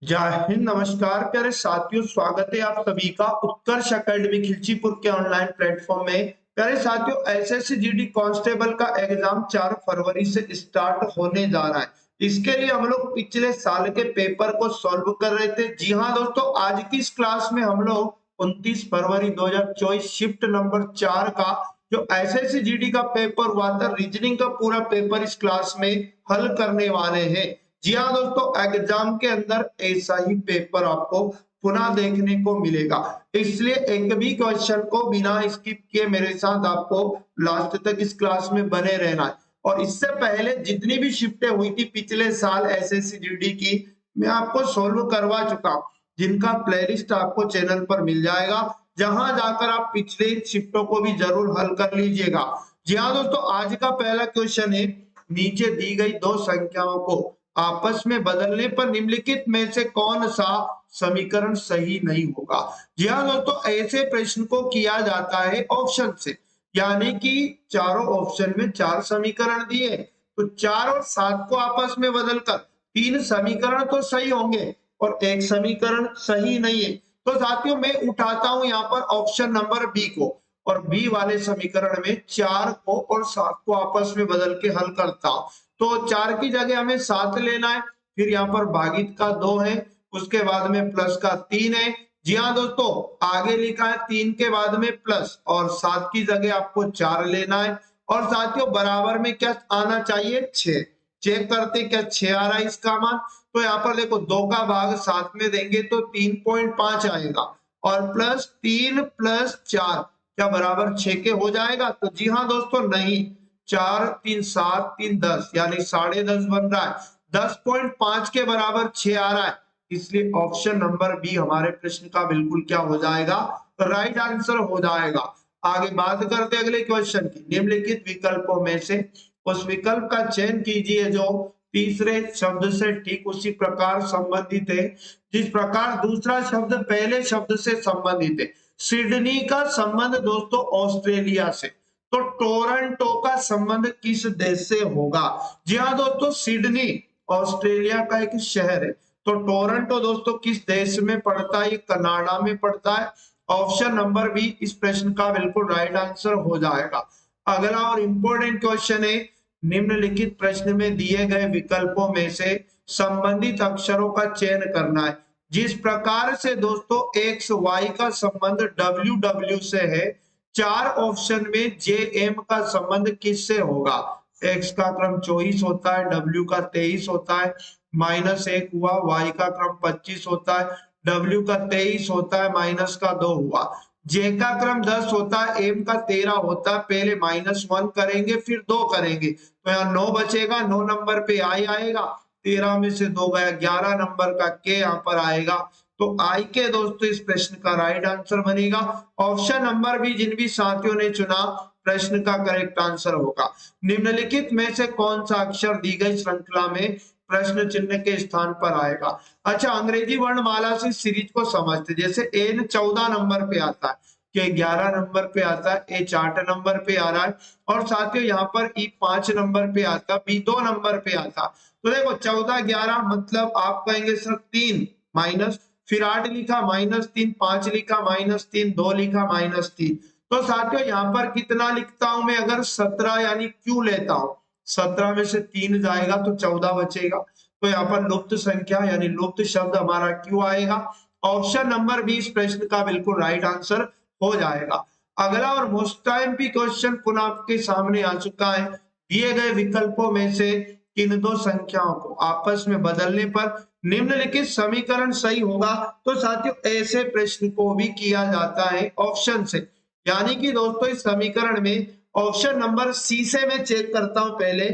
जय हिंद, नमस्कार प्यारे साथियों। स्वागत है आप सभी का उत्कर्ष एकेडमी खिलचीपुर के ऑनलाइन प्लेटफॉर्म में। प्यारे साथियों, एसएससी जीडी कांस्टेबल का एग्जाम 4 फरवरी से स्टार्ट होने जा रहा है। इसके लिए हम लोग पिछले साल के पेपर को सॉल्व कर रहे थे। जी हाँ दोस्तों, आज की इस क्लास में हम लोग 29 फरवरी 2024 शिफ्ट नंबर 4 का जो एसएससी जीडी का पेपर हुआ था, रीजनिंग का पूरा पेपर इस क्लास में हल करने वाले हैं। जी हाँ दोस्तों, एग्जाम के अंदर ऐसा ही पेपर आपको पुनः देखने को मिलेगा, इसलिए एक भी क्वेश्चन को बिना स्किप किए मेरे साथ आपको लास्ट तक इस क्लास में बने रहना है। और इससे पहले जितनी भी शिफ्टें हुई थी पिछले साल एसएससी जीडी की, मैं आपको सोल्व करवा चुका हूं, जिनका प्लेलिस्ट आपको चैनल पर मिल जाएगा, जहां जाकर आप पिछले शिफ्टों को भी जरूर हल कर लीजिएगा। जी हाँ दोस्तों, आज का पहला क्वेश्चन है, नीचे दी गई दो संख्याओं को आपस में बदलने पर निम्नलिखित में से कौन सा समीकरण सही नहीं होगा। जी हाँ दोस्तों, ऐसे प्रश्न को किया जाता है ऑप्शन से, यानी कि चारों ऑप्शन में 4 समीकरण दिए तो 4 और 7 को आपस में बदलकर 3 समीकरण तो सही होंगे और एक समीकरण सही नहीं है। तो साथियों, मैं उठाता हूं यहाँ पर ऑप्शन नंबर बी को, और बी वाले समीकरण में 4 को और 7 को आपस में बदल के हल करता हूं। तो 4 की जगह हमें 7 लेना है, फिर यहाँ पर भागित का 2 है, उसके बाद में प्लस का 3 है। जी हाँ दोस्तों, आगे लिखा है 3 के बाद में प्लस और 7 की जगह आपको 4 लेना है। और साथियों, बराबर में क्या आना चाहिए? 6। चेक करते क्या 6 आ रहा है इसका मान। तो यहाँ पर देखो 2 का भाग 7 में देंगे तो 3.5 आएगा, और प्लस 3 प्लस 4 क्या बराबर 6 के हो जाएगा? तो जी हाँ दोस्तों, नहीं। 4 3 7 3 10 यानी 10.5 बन रहा है। 10.5 के बराबर 6 आ रहा है, इसलिए ऑप्शन नंबर बी हमारे प्रश्न का बिल्कुल क्या हो जाएगा? राइट आंसर हो जाएगा। आगे बात करते अगले क्वेश्चन की। निम्नलिखित विकल्पों में से उस विकल्प का चयन कीजिए जो तीसरे शब्द से ठीक उसी प्रकार संबंधित है जिस प्रकार दूसरा शब्द पहले शब्द से संबंधित है। सिडनी का संबंध दोस्तों ऑस्ट्रेलिया से, तो टोरंटो का संबंध किस देश से होगा? जी हाँ दोस्तों, सिडनी ऑस्ट्रेलिया का एक शहर है। तो टोरंटो दोस्तों किस देश में पड़ता है? कनाडा में पड़ता है। ऑप्शन नंबर बी इस प्रश्न का बिल्कुल राइट आंसर हो जाएगा। अगला और इंपॉर्टेंट क्वेश्चन है, निम्नलिखित प्रश्न में दिए गए विकल्पों में से संबंधित अक्षरों का चयन करना है। जिस प्रकार से दोस्तों एक्स वाई का संबंध डब्ल्यू डब्ल्यू से है, 4 ऑप्शन में जे एम का संबंध किससे होगा? एक्स का क्रम 24 होता है, डब्ल्यू का 23 होता है, -1 हुआ, वाई का क्रम 25 होता है, डब्ल्यू का 23 होता है, -2 हुआ, जे का क्रम 10 होता है, एम का 13 होता है। पहले -1 करेंगे फिर 2 करेंगे, तो यहाँ 9 बचेगा, 9 नंबर पे आई आएगा, 13 में से 2 गया, 11 नंबर का के यहाँ पर आएगा। तो आई के दोस्तों इस प्रश्न का राइट आंसर बनेगा। ऑप्शन नंबर बी जिन भी साथियों ने चुना प्रश्न का करेक्ट आंसर होगा। निम्नलिखित में से कौन सा अक्षर दी गई श्रृंखला में प्रश्न चिन्ह के स्थान पर आएगा? अच्छा, अंग्रेजी वर्णमाला से सीरीज को समझते, जैसे एन 14 नंबर पे आता है, के 11 नंबर पे आता है, ए 4 नंबर पे आ रहा है, और साथियों यहाँ पर ई 5 नंबर पे आता, बी 2 नंबर पे आता। तो देखो 14 11 मतलब आप कहेंगे सर 3 माइनस, फिर 8 लिखा -3, 5 लिखा -3, 2 लिखा -3। तो साथियों यहाँ पर कितना लिखता हूं मैं? अगर 17 यानी क्यू लेता हूं, 17 में से 3 जाएगा तो 14 बचेगा। तो यहाँ पर लुप्त संख्या यानी लुप्त शब्द हमारा क्यू आएगा। ऑप्शन नंबर बी इस प्रश्न का बिल्कुल राइट आंसर हो जाएगा। अगला और मोस्ट टाइम भी क्वेश्चन पुनः आपके सामने आ चुका है। दिए गए विकल्पों में से किन दो संख्याओं को आपस में बदलने पर निम्नलिखित समीकरण सही होगा? तो साथियों ऐसे प्रश्न को भी किया जाता है ऑप्शन से, यानी कि दोस्तों इस समीकरण में ऑप्शन नंबर सी से मैं चेक करता हूं। पहले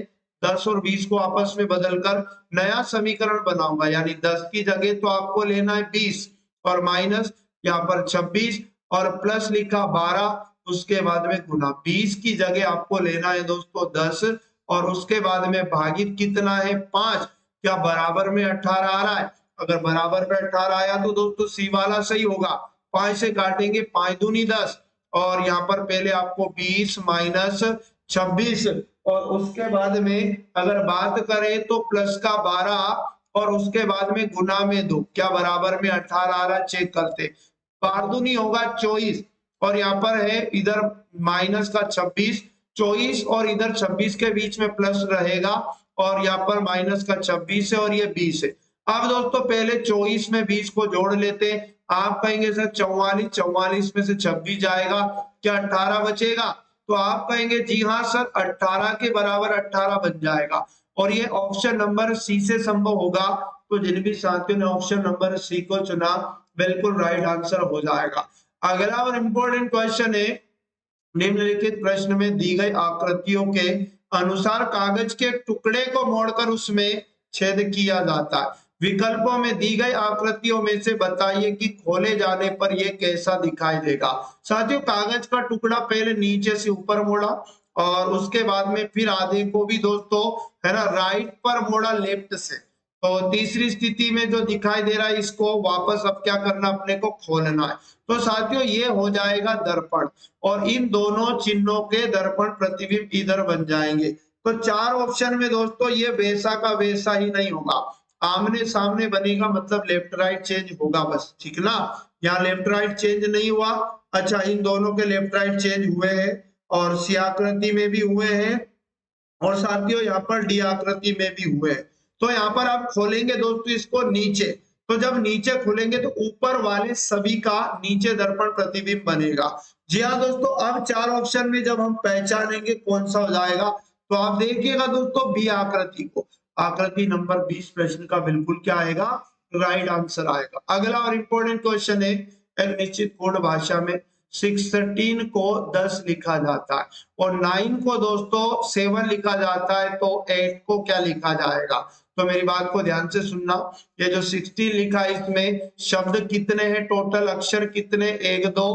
10 और 20 को आपस में बदलकर नया समीकरण बनाऊंगा, यानी 10 की जगह तो आपको लेना है 20 और माइनस यहाँ पर 26 और प्लस लिखा 12, उसके बाद में गुना। 20 की जगह आपको लेना है दोस्तों 10 और उसके बाद में भागित कितना है 5, क्या बराबर में 18 आ रहा है? अगर बराबर में 18 आया तो दोस्तों सी वाला सही होगा। 5 से काटेंगे, 5 दूनी 10, और यहाँ पर पहले आपको 20 माइनस 26 और उसके बाद में अगर बात करें तो प्लस का 12 और उसके बाद में गुना में 2, क्या बराबर में 18 आ रहा, चेक करते। बारदूनी होगा 24 और यहाँ पर है इधर माइनस का 26, 24 और इधर 26 के बीच में प्लस रहेगा और यहाँ पर माइनस का 26 है और ये 20 है। अब दोस्तों पहले 24 में 20 को जोड़ लेते हैं। आप कहेंगे सर 44, 44 में से 26 जाएगा, क्या 18 बचेगा? तो आप कहेंगे जी हाँ सर, 18 के बराबर 18 बन जाएगा और ये ऑप्शन नंबर सी से संभव होगा। तो जिन भी साथियों ने ऑप्शन नंबर सी को चुना, बिल्कुल राइट आंसर हो जाएगा। अगला और इंपॉर्टेंट क्वेश्चन है, निम्नलिखित प्रश्न में दी गई आकृतियों के अनुसार कागज के टुकड़े को मोड़कर उसमें छेद किया जाता है। विकल्पों में दी गई आकृतियों में से बताइए कि खोले जाने पर यह कैसा दिखाई देगा। साथियों कागज का टुकड़ा पहले नीचे से ऊपर मोड़ा और उसके बाद में फिर आधे को भी दोस्तों है ना राइट पर मोड़ा लेफ्ट से। तो तीसरी स्थिति में जो दिखाई दे रहा है इसको वापस अब क्या करना, अपने को खोलना है। तो साथियों ये हो जाएगा दर्पण और इन दोनों चिन्हों के दर्पण प्रतिबिंब इधर बन जाएंगे। तो 4 ऑप्शन में दोस्तों ये वैसा का वैसा ही नहीं होगा, आमने सामने बनेगा, मतलब लेफ्ट राइट चेंज होगा बस, ठीक ना। यहाँ लेफ्ट राइट चेंज नहीं हुआ। अच्छा, इन दोनों के लेफ्ट राइट चेंज हुए हैं और सी आकृति में भी हुए हैं और साथियों यहाँ पर डी आकृति में भी हुए हैं। तो यहाँ पर आप खोलेंगे दोस्तों इसको नीचे, तो जब नीचे खोलेंगे तो ऊपर वाले सभी का नीचे दर्पण प्रतिबिंब बनेगा। जी हाँ दोस्तों, अब 4 ऑप्शन में जब हम पहचानेंगे कौन सा हो जाएगा, तो आप देखिएगा दोस्तों बी आकृति को, आकृति नंबर 20 प्रश्न का बिल्कुल क्या आएगा, राइट आंसर आएगा। अगला और इंपॉर्टेंट क्वेश्चन है, एक निश्चित कोड भाषा में 16 को 10 लिखा जाता है और 9 को दोस्तों 7 लिखा जाता है, तो 8 को क्या लिखा जाएगा। तो मेरी बात को ध्यान से सुनना, ये जो 16 लिखा है इसमें शब्द कितने हैं, टोटल अक्षर कितने, 1 2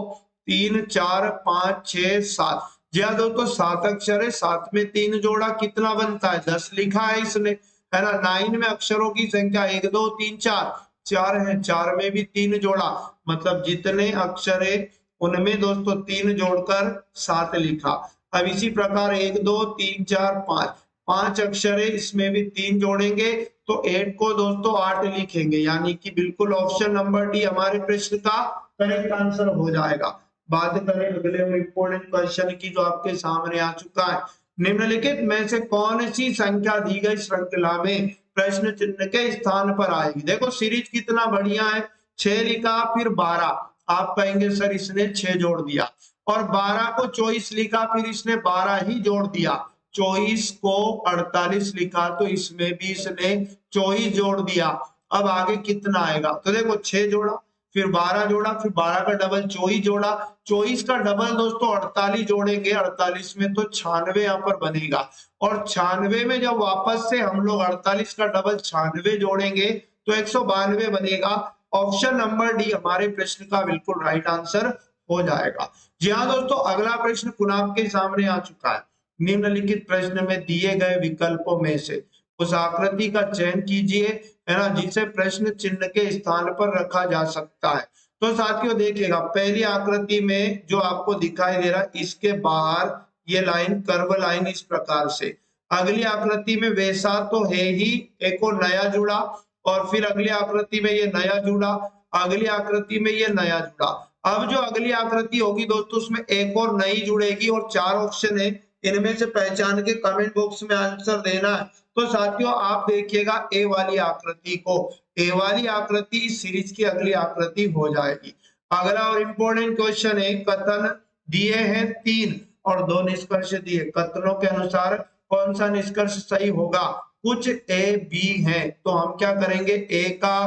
3 4 5 6 7। जी हाँ दोस्तों 7 अक्षर है, 7 में 3 जोड़ा कितना बनता है, 10 लिखा है इसने, है ना। 9 में अक्षरों की संख्या 1 2 3 4, 4 है, 4 में भी 3 जोड़ा, मतलब जितने अक्षर है उनमें दोस्तों 3 जोड़कर 7 लिखा। अब इसी प्रकार 1 2 3 4 5, 5 अक्षर है, इसमें भी 3 जोड़ेंगे तो 8 को दोस्तों 8 लिखेंगे, यानी कि बिल्कुल ऑप्शन नंबर डी हमारे प्रश्न का करेक्ट आंसर हो जाएगा। बात करें अगले और इंपॉर्टेंट क्वेश्चन की जो आपके सामने आ चुका है, निम्नलिखित में से कौन सी संख्या दी गई श्रृंखला में प्रश्न चिन्ह के स्थान पर आएगी। देखो सीरीज कितना बढ़िया है, 6 लिखा फिर 12, आप कहेंगे सर इसने 6 जोड़ दिया, और 12 को 24 लिखा फिर इसने 12 ही जोड़ दिया, 24 को 48 लिखा तो इसमें भी इसने 24 जोड़ दिया। अब आगे कितना आएगा, तो देखो 6 जोड़ा फिर 12 जोड़ा फिर 12 का डबल 24 जोड़ा, 24 का डबल दोस्तों 48 जोड़ेंगे, 48 में तो 96 यहाँ पर बनेगा और 96 में जब वापस से हम लोग 48 का डबल 96 जोड़ेंगे तो 192 बनेगा। ऑप्शन नंबर डी हमारे प्रश्न का बिल्कुल राइट आंसर हो जाएगा। जी हाँ दोस्तों, अगला प्रश्न पुनः आपके सामने आ चुका है, निम्नलिखित प्रश्न में दिए गए विकल्पों में से उस आकृति का चयन कीजिए, है ना, जिसे प्रश्न चिन्ह के स्थान पर रखा जा सकता है। तो साथियों देखिएगा पहली आकृति में जो आपको दिखाई दे रहा है इसके बाहर ये लाइन कर्व लाइन इस प्रकार से, अगली आकृति में वैसा तो है ही, एक और नया जुड़ा और फिर अगली आकृति में ये नया जुड़ा, अगली आकृति में ये नया जुड़ा। अब जो अगली आकृति होगी दोस्तों उसमें एक और नई जुड़ेगी और 4 ऑप्शन है, इनमें से पहचान के कमेंट बॉक्स में आंसर देना है। तो साथियों आप देखिएगा ए वाली आकृति को, ए वाली आकृति सीरीज की अगली आकृति हो जाएगी। अगला और इंपॉर्टेंट क्वेश्चन है, कथन दिए हैं 3 और 2 निष्कर्ष दिए, कथनों के अनुसार कौन सा निष्कर्ष सही होगा। कुछ ए बी है तो हम क्या करेंगे, ए का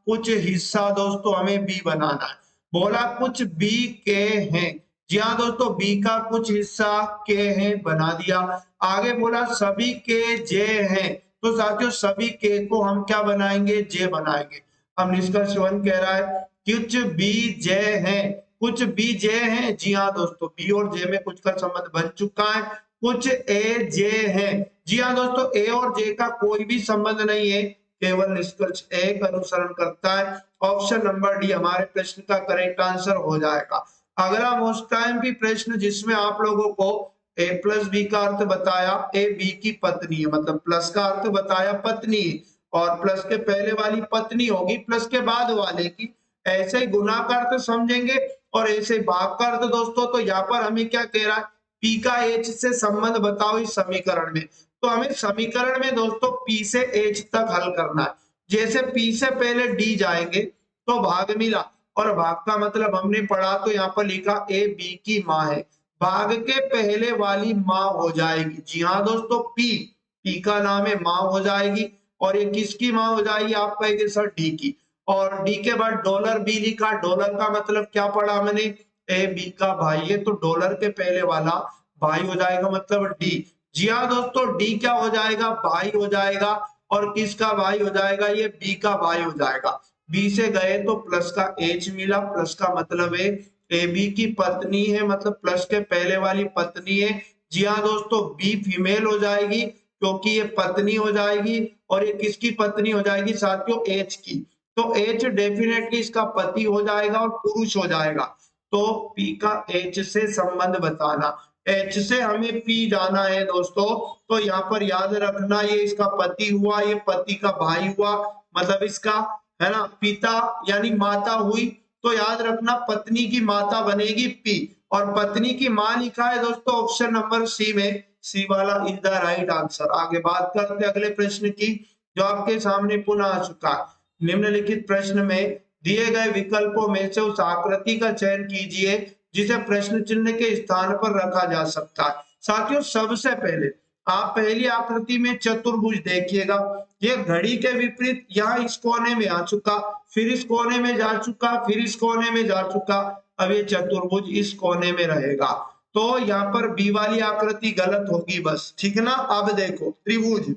कुछ हिस्सा दोस्तों हमें बी बनाना है। बोला कुछ बी के हैं, जी हाँ दोस्तों बी का कुछ हिस्सा के है बना दिया। आगे बोला सभी के जे हैं, तो साथियों सभी के को हम क्या बनाएंगे, जे बनाएंगे। अब निष्कर्ष 1 कह रहा है कुछ बी जे हैं, कुछ बी जे हैं, जी हाँ दोस्तों बी और जे में कुछ का संबंध बन चुका है। कुछ ए जे हैं, जी हाँ दोस्तों ए और जे का कोई भी संबंध नहीं है, केवल निष्कर्ष ए का अनुसरण करता है। ऑप्शन नंबर डी हमारे प्रश्न का करेक्ट आंसर हो जाएगा। अगला मोस्ट टाइम भी प्रश्न जिसमें आप लोगों को ए प्लस बी का अर्थ बताया, ए बी की पत्नी है, मतलब प्लस का अर्थ बताया पत्नी है, और प्लस के पहले वाली पत्नी होगी प्लस के बाद वाले की। ऐसे ही गुना का अर्थ समझेंगे और ऐसे भाग का अर्थ दोस्तों। तो यहाँ पर हमें क्या कह रहा है, पी का एच से संबंध बताओ इस समीकरण में। तो हमें समीकरण में दोस्तों पी से एच तक हल करना है। जैसे पी से पहले डी जाएंगे तो भाग मिला, और भाग का मतलब हमने पढ़ा तो यहाँ पर लिखा ए बी की माँ है, भाग के पहले वाली माँ हो जाएगी। जी हाँ दोस्तों, पी का नाम है, माँ हो जाएगी। और ये किसकी माँ हो जाएगी, आप कहेंगे सर डी की। और डी के बाद डॉलर बी लिखा, डॉलर का मतलब क्या पढ़ा हमने, ए बी का भाई है, तो डॉलर के पहले वाला भाई हो जाएगा मतलब डी। जी हाँ दोस्तों, डी क्या हो जाएगा, भाई हो जाएगा। और किसका भाई हो जाएगा, ये बी का भाई हो जाएगा। बी से गए तो प्लस का एच मिला, प्लस का मतलब है ए बी की पत्नी है, मतलब प्लस के पहले वाली पत्नी है। जी हाँ दोस्तों, बी फीमेल हो जाएगी क्योंकि ये पत्नी हो जाएगी। और ये किसकी पत्नी हो जाएगी साथियों, एच की। तो एच डेफिनेटली इसका पति हो जाएगा और पुरुष हो जाएगा। तो पी का एच से संबंध बताना, एच से हमें पी जाना है दोस्तों। तो यहाँ पर याद रखना, ये इसका पति हुआ, ये पति का भाई हुआ, मतलब इसका है ना पिता यानी माता हुई। तो याद रखना पत्नी की माता बनेगी पी, और पत्नी की मां लिखा है दोस्तों ऑप्शन नंबर सी में, सी वाला इज द राइट आंसर। आगे बात करते हैं अगले प्रश्न की, जो आपके सामने पुनः आ चुका है। निम्नलिखित प्रश्न में दिए गए विकल्पों में से उस आकृति का चयन कीजिए जिसे प्रश्न चिन्ह के स्थान पर रखा जा सकता है। साथियों सबसे पहले आप पहली आकृति में चतुर्भुज देखिएगा, ये घड़ी के विपरीत यहाँ इस कोने में आ चुका, फिर इस कोने में जा चुका, फिर इस कोने में जा चुका, अब ये चतुर्भुज इस कोने में रहेगा। तो यहाँ पर बी वाली आकृति गलत होगी बस, ठीक है ना। अब देखो त्रिभुज,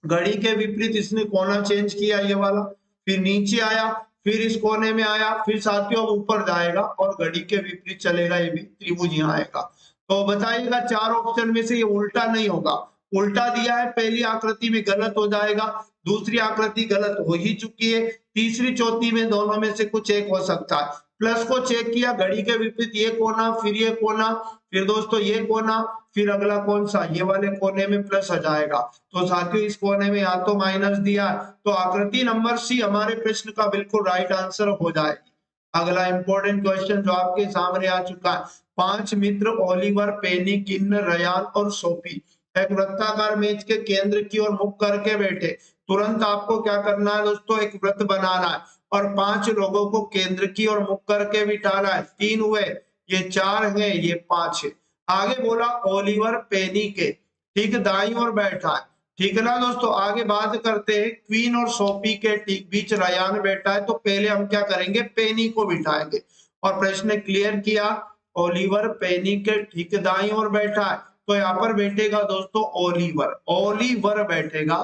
घड़ी के विपरीत इसने कोना चेंज किया ये वाला, फिर नीचे आया, फिर इस कोने में आया, फिर साथियों ऊपर जाएगा और घड़ी के विपरीत चलेगा, ये भी त्रिभुज यहाँ आएगा। तो बताइएगा चार ऑप्शन में से ये उल्टा नहीं होगा, उल्टा दिया है पहली आकृति में गलत हो जाएगा, दूसरी आकृति गलत हो ही चुकी है, तीसरी चौथी में दोनों में से कुछ एक हो सकता है। प्लस को चेक किया, घड़ी के विपरीत ये कोना, फिर ये कोना, फिर दोस्तों ये कोना, फिर अगला कौन सा, ये वाले कोने में प्लस आ जाएगा। तो साथियों इस कोने में या तो माइनस दिया, तो आकृति नंबर सी हमारे प्रश्न का बिल्कुल राइट आंसर हो जाएगी। अगला इंपॉर्टेंट क्वेश्चन जो आपके सामने आ चुका है, 5 मित्र ओलिवर, पेनी, किन्न, रयान और सोफी एक वृत्ताकार मेज के केंद्र की ओर मुख करके बैठे। तुरंत आपको क्या करना है दोस्तों, एक वृत्त बनाना है और 5 लोगों को केंद्र की ओर मुख करके बिठाना है। 3 हुए, ये 4 है, ये 5 है। आगे बोला ओलिवर पेनी के ठीक दाईं ओर बैठा है, ठीक है ना दोस्तों। आगे बात करते हैं क्वीन और सोफी के ठीक बीच रयान बैठा है। तो पहले हम क्या करेंगे, पेनी को बिठाएंगे। और प्रश्न क्लियर किया, ओलिवर पेनी के ठीक दाईं ओर बैठा है, तो यहाँ पर बैठेगा दोस्तों ओलिवर, ओलिवर बैठेगा।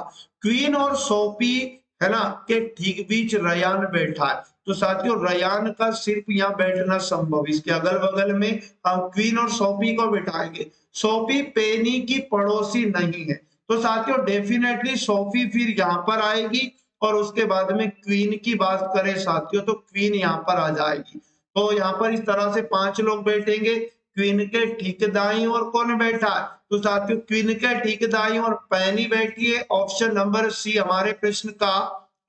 क्वीन और सोफी है ना के ठीक बीच रयान बैठा है, तो साथियों रयान का सिर्फ यहाँ बैठना संभव, इसके अगल बगल में हम क्वीन और सोफी को बिठाएंगे। सोफी पेनी की पड़ोसी नहीं है, तो साथियों डेफिनेटली सोफी फिर यहाँ पर आएगी, और उसके बाद में क्वीन की बात करें साथियों तो क्वीन यहाँ पर आ जाएगी। तो यहाँ पर इस तरह से 5 लोग बैठेंगे। क्वीन के ठीक दाईं ओर कौन बैठा है, तो साथियों क्वीन के ठीक दाईं ओर पैनी बैठी है। ऑप्शन नंबर सी हमारे प्रश्न का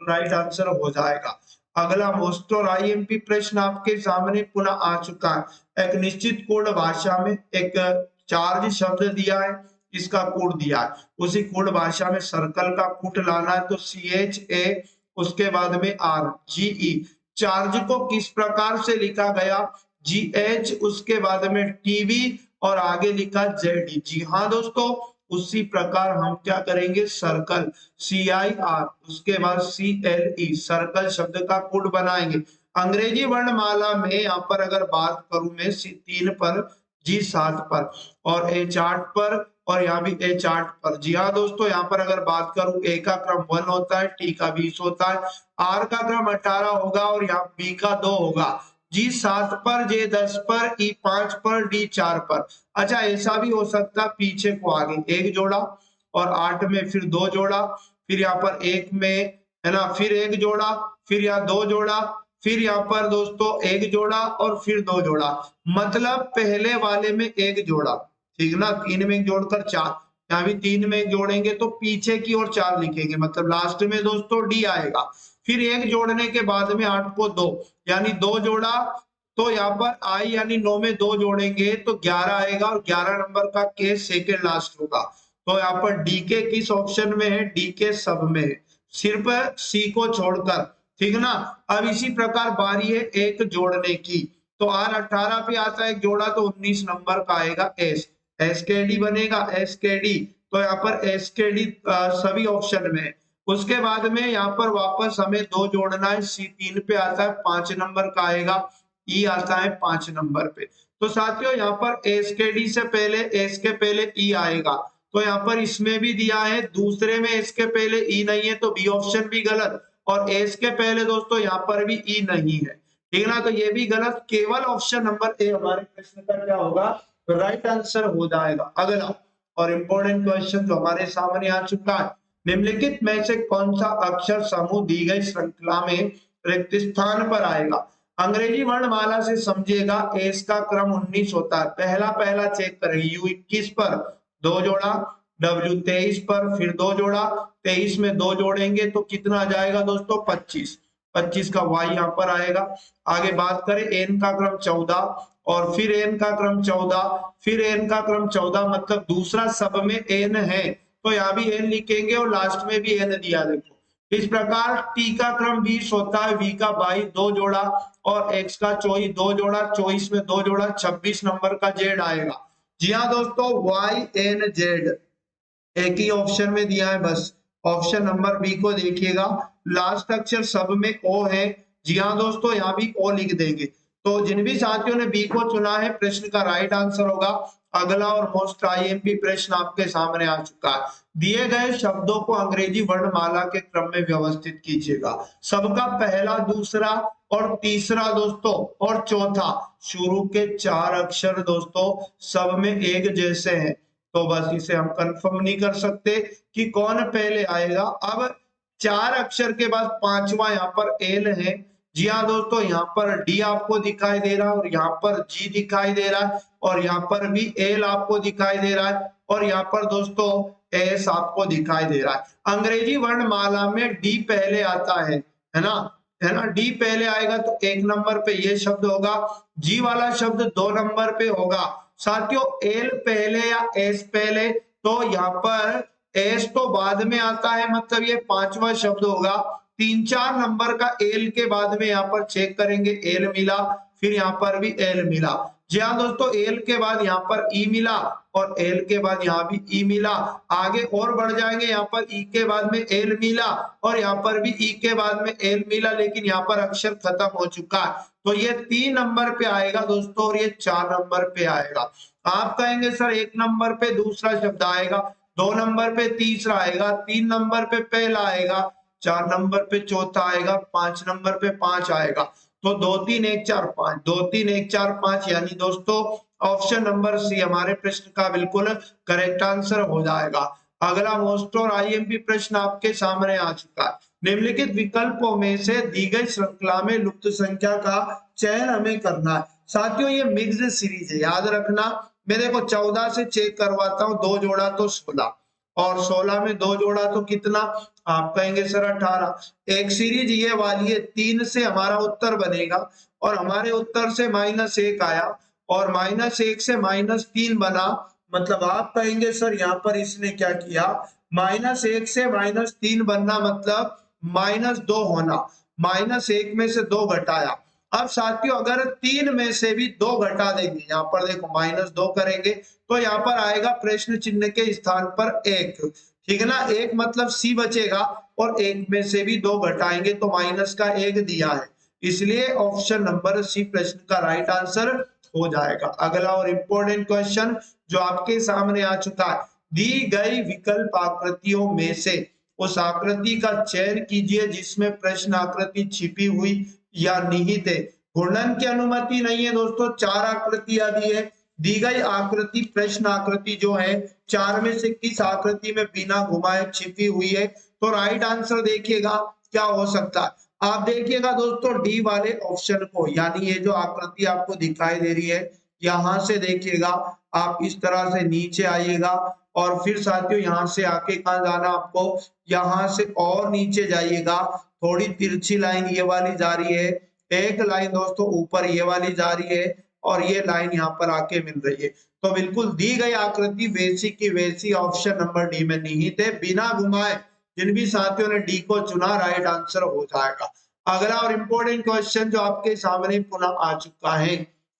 राइट आंसर हो जाएगा। अगला मोस्ट और आईएमपी प्रश्न आपके सामने पुनः आ चुका है। एक निश्चित कोड भाषा में एक चार्ज शब्द दिया है, इसका कोड दिया है, उसी कोड भाषा में सर्कल का कूट लाना है। तो CHA उसके बाद में RGE, चार्ज को किस प्रकार से लिखा गया, GH उसके बाद में TB और आगे लिखा ZE। जी हाँ दोस्तों, उसी प्रकार हम क्या करेंगे, सर्कल CIR उसके बाद CLE सर्कल शब्द का कोड बनाएंगे। अंग्रेजी वर्णमाला में यहाँ पर अगर बात करूं मैं C3 पर, G7 पर और A8 पर, और यहाँ भी A8 पर। जी हाँ दोस्तों, यहाँ पर अगर बात करूं A का क्रम 1 होता है, T का 20 होता है, R का क्रम 18 होगा और यहाँ B का 2 होगा। G7 पर, J10 पर, E5 पर, D4 पर। अच्छा ऐसा भी हो सकता पीछे को आगे 1 जोड़ा और 8 में फिर 2 जोड़ा, फिर यहाँ पर 1 में है ना फिर 1 जोड़ा, फिर यहाँ 2 जोड़ा, फिर यहाँ पर दोस्तों 1 जोड़ा और फिर 2 जोड़ा, मतलब पहले वाले में 1 जोड़ा, ठीक ना, 3 में जोड़कर 4, यहाँ भी 3 में 1 जोड़ेंगे तो पीछे की ओर 4 लिखेंगे, मतलब लास्ट में दोस्तों डी आएगा। फिर 1 जोड़ने के बाद में 8 को 2 यानी 2 जोड़ा, तो यहाँ पर आई यानी 9 में 2 जोड़ेंगे तो 11 आएगा और 11 नंबर का के सेकेंड लास्ट होगा। तो यहाँ पर डी के किस ऑप्शन में है, डी के सब में है, सिर्फ सी को छोड़कर, ठीक ना। अब इसी प्रकार बारी है एक जोड़ने की, तो आर 18 पे आता है एक जोड़ा तो 19 नंबर का आएगा एस, एस के डी बनेगा, एस के डी, तो यहाँ पर एस के डी सभी ऑप्शन में। उसके बाद में यहाँ पर वापस हमें 2 जोड़ना है, सी 3 पे आता है 5 नंबर का आएगा, ई आता है 5 नंबर पे। तो साथियों यहाँ पर एस के डी से पहले एस के पहले ई आएगा, तो यहाँ पर इसमें भी दिया है, दूसरे में एस के पहले ई नहीं है तो बी ऑप्शन भी गलत, और एस के पहले दोस्तों यहाँ पर भी ई नहीं है, ठीक ना, तो ये भी गलत, केवल ऑप्शन नंबर ए हमारे प्रश्न का क्या होगा, राइट आंसर हो जाएगा। अगला और इंपॉर्टेंट क्वेश्चन जो हमारे सामने आ चुका है, निम्नलिखित में से कौन सा अक्षर समूह दी गई श्रृंखला में रिक्त स्थान पर आएगा। अंग्रेजी वर्णमाला से समझिएगा, एस का क्रम 19 होता है, पहला चेक करेंगे, यू 21 पर 2 जोड़ा, डब्ल्यू 23 पर फिर 2 जोड़ा, 23 में 2 जोड़ेंगे तो कितना आ जाएगा दोस्तों 25, 25 का वाई यहाँ पर आएगा। आगे बात करें एन का क्रम 14 और फिर एन का क्रम 14, फिर एन का क्रम 14, मतलब दूसरा सब में एन है तो यहाँ भी एन लिखेंगे और लास्ट में भी एन दिया, देखो इस प्रकार टी का क्रम 20 होता है, वी का 22 2 जोड़ा और एक्स का 24 2 जोड़ा, 24 में 2 जोड़ा 26 नंबर का जेड आएगा। जी हाँ दोस्तों, वाई एन जेड एक ही ऑप्शन में दिया है, बस ऑप्शन नंबर बी को देखिएगा, लास्ट अक्षर सब में ओ है। जी हाँ दोस्तों, यहाँ भी ओ लिख देंगे। तो जिन भी साथियों ने बी को चुना है प्रश्न का राइट आंसर होगा। अगला और मोस्ट आईएमपी प्रश्न आपके सामने आ चुका है, दिए गए शब्दों को अंग्रेजी वर्णमाला के क्रम में व्यवस्थित कीजिएगा। सबका पहला, दूसरा और तीसरा दोस्तों और चौथा, शुरू के 4 अक्षर दोस्तों सब में एक जैसे हैं, तो बस इसे हम कंफर्म नहीं कर सकते कि कौन पहले आएगा। अब 4 अक्षर के बाद 5वां यहाँ पर एल है। जी हाँ दोस्तों, यहाँ पर डी आपको दिखाई दे रहा है और यहाँ पर जी दिखाई दे रहा है और यहाँ पर भी एल आपको दिखाई दे रहा है और यहाँ पर दोस्तों एस आपको दिखाई दे रहा है। अंग्रेजी वर्णमाला में डी पहले आता है ना, है ना, डी पहले आएगा तो 1 नंबर पे ये शब्द होगा, जी वाला शब्द 2 नंबर पे होगा। साथियों एल पहले या एस पहले, तो यहाँ पर एस तो बाद में आता है, मतलब ये 5वां शब्द होगा। 3-4 नंबर का एल के बाद में यहाँ पर चेक करेंगे, एल मिला, फिर यहाँ पर भी एल मिला। जी हाँ दोस्तों, एल के बाद यहाँ पर ई मिला और एल के बाद यहाँ भी ई मिला। आगे और बढ़ जाएंगे, यहाँ पर ई के बाद में एल मिला और यहाँ पर भी ई के बाद में एल मिला, लेकिन यहाँ पर अक्षर खत्म हो चुका है, तो ये 3 नंबर पे आएगा दोस्तों और ये 4 नंबर पे आएगा। आप कहेंगे सर 1 नंबर पे दूसरा शब्द आएगा, 2 नंबर पे तीसरा आएगा, 3 नंबर पे पहला आएगा, 4 नंबर पे चौथा आएगा, 5 नंबर पे 5 आएगा। तो 2 3 1 4 5, 2 3 1 4 5, यानी दोस्तों ऑप्शन नंबर सी हमारे प्रश्न का बिल्कुल करेक्ट आंसर हो जाएगा। अगला मोस्ट और आईएमपी प्रश्न आपके सामने आ चुका है, निम्नलिखित विकल्पों में से दी गई श्रृंखला में लुप्त संख्या का चयन हमें करना है। साथियों ये मिक्स्ड सीरीज है, याद रखना। मैं देखो 14 से चेक करवाता हूँ, 2 जोड़ा तो 16 और 16 में 2 जोड़ा तो कितना, आप कहेंगे सर 18। एक सीरीज ये वाली है, 3 से हमारा उत्तर बनेगा और हमारे उत्तर से -1 आया और -1 से -3 बना, मतलब आप कहेंगे सर यहाँ पर इसने क्या किया, -1 से -3 बनना मतलब -2 होना, -1 में से 2 घटाया। अब साथियों अगर 3 में से भी 2 घटा देंगे, यहाँ पर देखो -2 करेंगे तो यहाँ पर आएगा प्रश्न चिन्ह के स्थान पर 1, ठीक है ना, 1 मतलब सी बचेगा और 1 में से भी 2 घटाएंगे तो माइनस का 1 दिया है, इसलिए ऑप्शन नंबर सी प्रश्न का राइट आंसर हो जाएगा। अगला और इंपॉर्टेंट क्वेश्चन जो आपके सामने आ चुका है, दी गई विकल्प आकृतियों में से उस आकृति का चयन कीजिए जिसमें प्रश्न आकृति छिपी हुई या निहित है। घूर्णन की अनुमति नहीं है दोस्तों, 4 आकृतियां दी है, दी गई आकृति प्रश्न आकृति जो है 4 में से किस आकृति में बिना घुमाए छिपी हुई है, तो राइट आंसर देखिएगा क्या हो सकता है। आप देखिएगा दोस्तों डी वाले ऑप्शन को, यानी ये जो आकृति आपको दिखाई दे रही है, यहां से देखिएगा आप इस तरह से नीचे आइएगा और फिर साथियों यहाँ से आके कहाँ जाना आपको, यहाँ से और नीचे जाइएगा, थोड़ी तिरछी लाइन ये वाली जा रही है, एक लाइन दोस्तों ऊपर ये वाली जा रही है और ये लाइन यहाँ पर आके मिल रही है। तो बिल्कुल दी गई आकृति वैसी की वैसी ऑप्शन नंबर डी में निहित है, बिना घुमाए। जिन भी साथियों ने डी को चुना राइट आंसर हो जाएगा। अगला और इम्पोर्टेंट क्वेश्चन जो आपके सामने पुनः आ चुका है,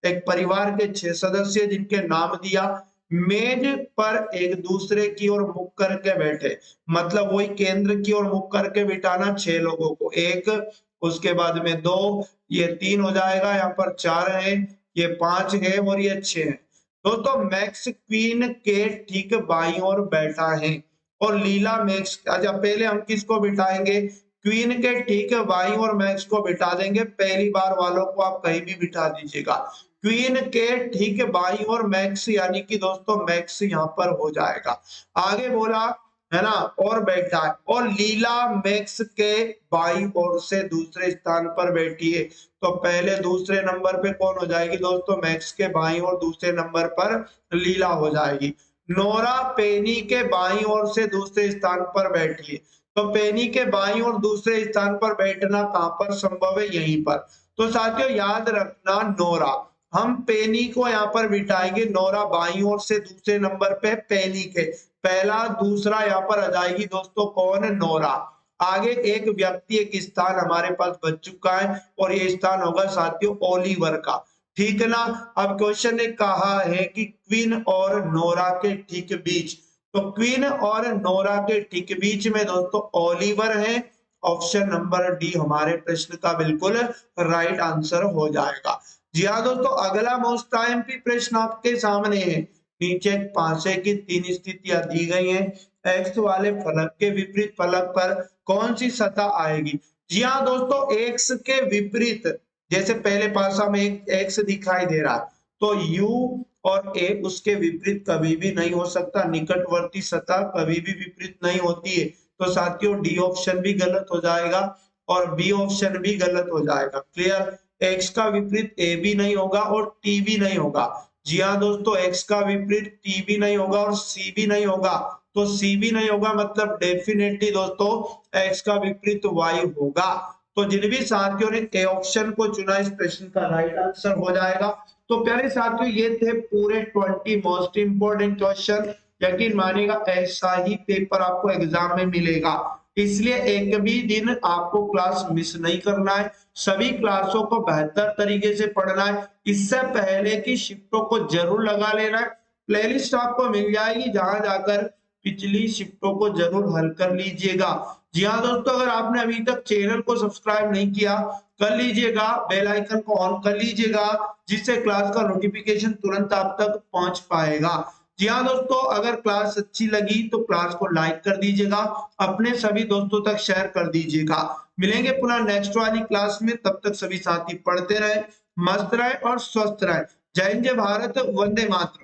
एक परिवार के 6 सदस्य जिनके नाम दिया, मेज पर एक दूसरे की ओर मुख करके बैठे, मतलब वही केंद्र की ओर मुख करके बिठाना 6 लोगों को, एक उसके बाद में 2, ये 3 हो जाएगा, यहाँ पर 4 है, ये 5 है और ये 6 है। दोस्तों मैक्स क्वीन के ठीक बाईं ओर बैठा है और लीला मैक्स, अच्छा पहले हम किसको बिठाएंगे, क्वीन के ठीक बाईं ओर मैक्स को बिठा देंगे, पहली बार वालों को आप कहीं भी बिठा दीजिएगा। क्वीन के ठीक बाईं ओर मैक्स यानी कि दोस्तों मैक्स यहाँ पर हो जाएगा। आगे बोला है ना, और बैठा है, और लीला मैक्स के बाईं ओर से दूसरे स्थान पर बैठी है, तो पहले दूसरे नंबर पे कौन हो जाएगी दोस्तों, मैक्स के बाईं ओर दूसरे नंबर पर लीला हो जाएगी। नोरा पेनी के बाईं ओर से दूसरे स्थान पर बैठी है, तो पेनी के बाईं ओर दूसरे स्थान पर बैठना कहां पर संभव है, यहीं पर। तो साथियों याद रखना, नोरा हम पेनी को यहाँ पर बिठाएंगे, नोरा बाईं ओर से दूसरे नंबर पे पेनी के, पहला दूसरा यहाँ पर आ जाएगी दोस्तों कौन, नोरा। आगे एक व्यक्ति एक स्थान हमारे पास बच चुका है और ये स्थान होगा साथियों ओलिवर का, ठीक है ना। अब क्वेश्चन ने कहा है कि क्वीन और नोरा के ठीक बीच, तो क्वीन और नोरा के ठीक बीच में दोस्तों ओलिवर है, ऑप्शन नंबर डी हमारे प्रश्न का बिल्कुल राइट आंसर हो जाएगा। जी हाँ दोस्तों, अगला मोस्ट आईएमपी प्रश्न आपके सामने है। नीचे पांचे की 3 स्थितियां दी गई हैं, एक्स वाले फलक के विपरीत फलक पर कौन सी सतह आएगी। जी हाँ दोस्तों, एक्स के विपरीत, जैसे पहले पासा में एक एक्स दिखाई दे रहा है, तो यू और ए उसके विपरीत कभी भी नहीं हो सकता, निकटवर्ती सतह कभी भी विपरीत नहीं होती है। तो साथियों डी ऑप्शन भी गलत हो जाएगा और बी ऑप्शन भी गलत हो जाएगा। क्लियर, एक्स का विपरीत ए भी नहीं होगा और टी भी नहीं होगा। जी हाँ दोस्तों, एक्स का विपरीत टी भी नहीं होगा और सी भी नहीं होगा, तो सी भी नहीं होगा मतलब डेफिनेटली दोस्तों एक्स का विपरीत वाई होगा। तो जिन भी साथियों ने ए ऑप्शन को चुना इस प्रश्न का राइट आंसर हो जाएगा। तो प्यारे साथियों ये थे पूरे 20 मोस्ट इंपोर्टेंट क्वेश्चन। यकीन मानिएगा ऐसा ही पेपर आपको एग्जाम में मिलेगा, इसलिए एक भी दिन आपको क्लास मिस नहीं करना है, सभी क्लासों को बेहतर तरीके से पढ़ना है। इससे पहले की शिफ्टों को जरूर लगा लेना है, प्लेलिस्ट आपको मिल जाएगी जहां जाकर पिछली शिफ्टों को जरूर हल कर लीजिएगा। जी हाँ दोस्तों, अगर आपने अभी तक चैनल को सब्सक्राइब नहीं किया कर लीजिएगा, बेल आइकन को ऑन कर लीजिएगा, जिससे क्लास का नोटिफिकेशन तुरंत आप तक पहुंच पाएगा। जी हाँ दोस्तों, अगर क्लास अच्छी लगी तो क्लास को लाइक कर दीजिएगा, अपने सभी दोस्तों तक शेयर कर दीजिएगा। मिलेंगे पुनः नेक्स्ट वाली क्लास में, तब तक सभी साथी पढ़ते रहे, मस्त रहे और स्वस्थ रहे। जय हिंद, जय भारत, वंदे मातरम।